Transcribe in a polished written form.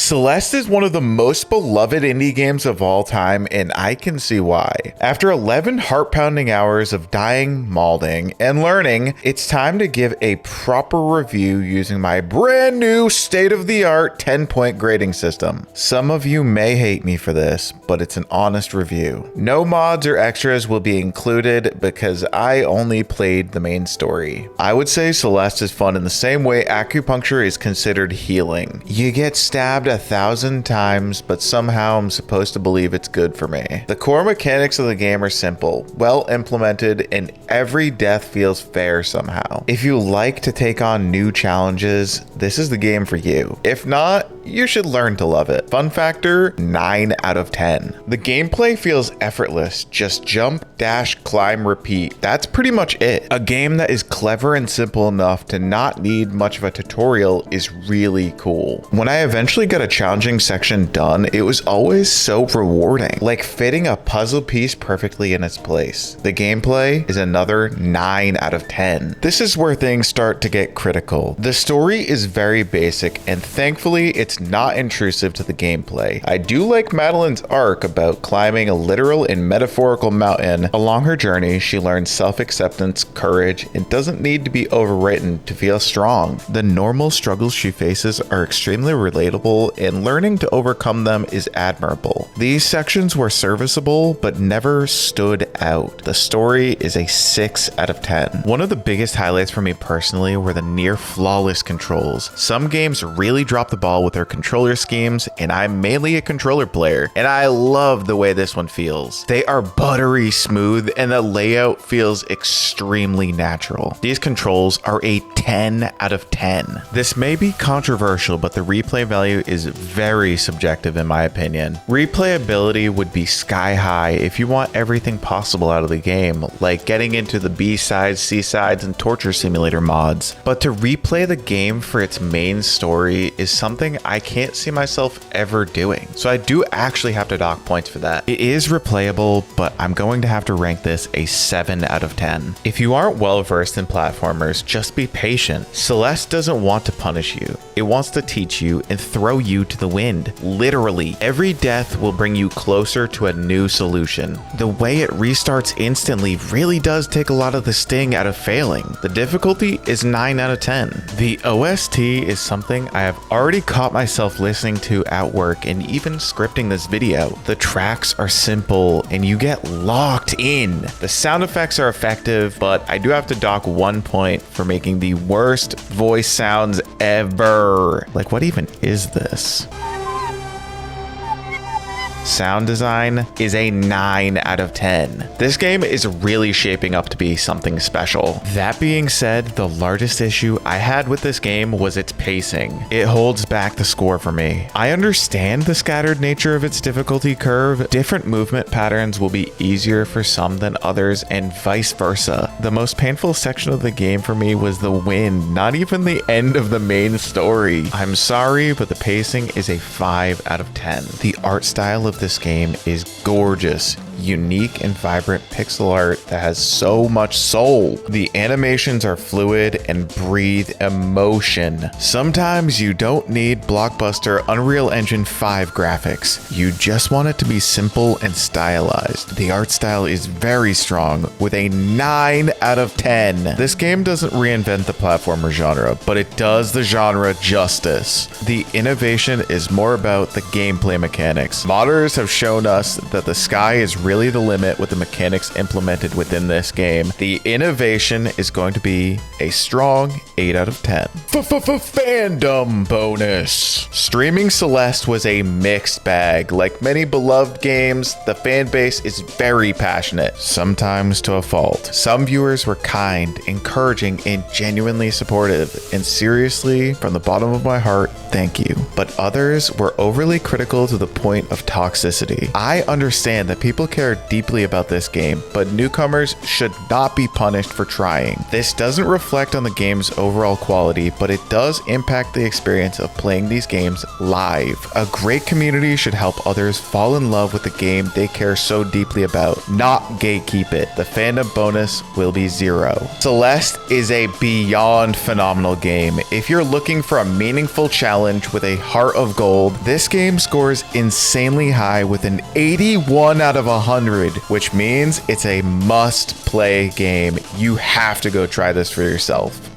Celeste is one of the most beloved indie games of all time, and I can see why. After 11 heart-pounding hours of dying, mauling, and learning, it's time to give a proper review using my brand new state-of-the-art 10-point grading system. Some of you may hate me for this, but it's an honest review. No mods or extras will be included because I only played the main story. I would say Celeste is fun in the same way acupuncture is considered healing. You get stabbed 1,000 times, but somehow I'm supposed to believe it's good for me. The core mechanics of the game are simple, well implemented, and every death feels fair somehow. If you like to take on new challenges, this is the game for you. If not, you should learn to love it. Fun factor, 9 out of 10. The gameplay feels effortless. Just jump, dash, climb, repeat. That's pretty much it. A game that is clever and simple enough to not need much of a tutorial is really cool. When I eventually got a challenging section done, it was always so rewarding, like fitting a puzzle piece perfectly in its place. The gameplay is another 9 out of 10. This is where things start to get critical. The story is very basic, and thankfully it's not intrusive to the gameplay. I do like Madeline's arc about climbing a literal and metaphorical mountain. Along her journey, she learns self-acceptance, courage, and doesn't need to be overwritten to feel strong. The normal struggles she faces are extremely relatable, and learning to overcome them is admirable. These sections were serviceable, but never stood out. The story is a 6 out of 10. One of the biggest highlights for me personally were the near flawless controls. Some games really drop the ball with their controller schemes, and I'm mainly a controller player, and I love the way this one feels. They are buttery smooth, and the layout feels extremely natural. These controls are a 10 out of 10. This may be controversial, but the replay value is very subjective in my opinion. Replayability would be sky high if you want everything possible out of the game, like getting into the B-sides, C-sides, and torture simulator mods. But to replay the game for its main story is something I can't see myself ever doing. So I do actually have to dock points for that. It is replayable, but I'm going to have to rank this a 7 out of 10. If you aren't well versed in platformers, just be patient. Celeste doesn't want to punish you. It wants to teach you and throw you to the wind. Literally, every death will bring you closer to a new solution. The way it restarts instantly really does take a lot of the sting out of failing. The difficulty is 9 out of 10. The OST is something I have already caught myself listening to at work and even scripting this video. The tracks are simple and you get locked in. The sound effects are effective, but I do have to dock 1 point for making the worst voice sounds ever. Like, what even is this? Sound design is a 9 out of 10. This game is really shaping up to be something special. That being said, the largest issue I had with this game was its pacing. It holds back the score for me. I understand the scattered nature of its difficulty curve. Different movement patterns will be easier for some than others, and vice versa. The most painful section of the game for me was the wind, not even the end of the main story. I'm sorry, but the pacing is a 5 out of 10. The art style of this game is gorgeous, unique and vibrant pixel art that has so much soul. The animations are fluid and breathe emotion. Sometimes you don't need blockbuster Unreal Engine 5 graphics. You just want it to be simple and stylized. The art style is very strong with a 9 out of 10. This game doesn't reinvent the platformer genre, but it does the genre justice. The innovation is more about the gameplay mechanics. Modders have shown us that the sky is really the limit with the mechanics implemented within this game. The innovation is going to be a strong 8 out of 10. Fandom bonus. Streaming Celeste was a mixed bag. Like many beloved games, the fan base is very passionate, sometimes to a fault. Some viewers were kind, encouraging, and genuinely supportive, and seriously, from the bottom of my heart, thank you. But others were overly critical to the point of toxicity. I understand that people care deeply about this game, but newcomers should not be punished for trying. This doesn't reflect on the game's overall quality, but it does impact the experience of playing these games live. A great community should help others fall in love with the game they care so deeply about, not gatekeep it. The fandom bonus will be 0. Celeste is a beyond phenomenal game. If you're looking for a meaningful challenge with a heart of gold, this game scores insanely high with an 81 out of 100, which means it's a must-play game. You have to go try this for yourself.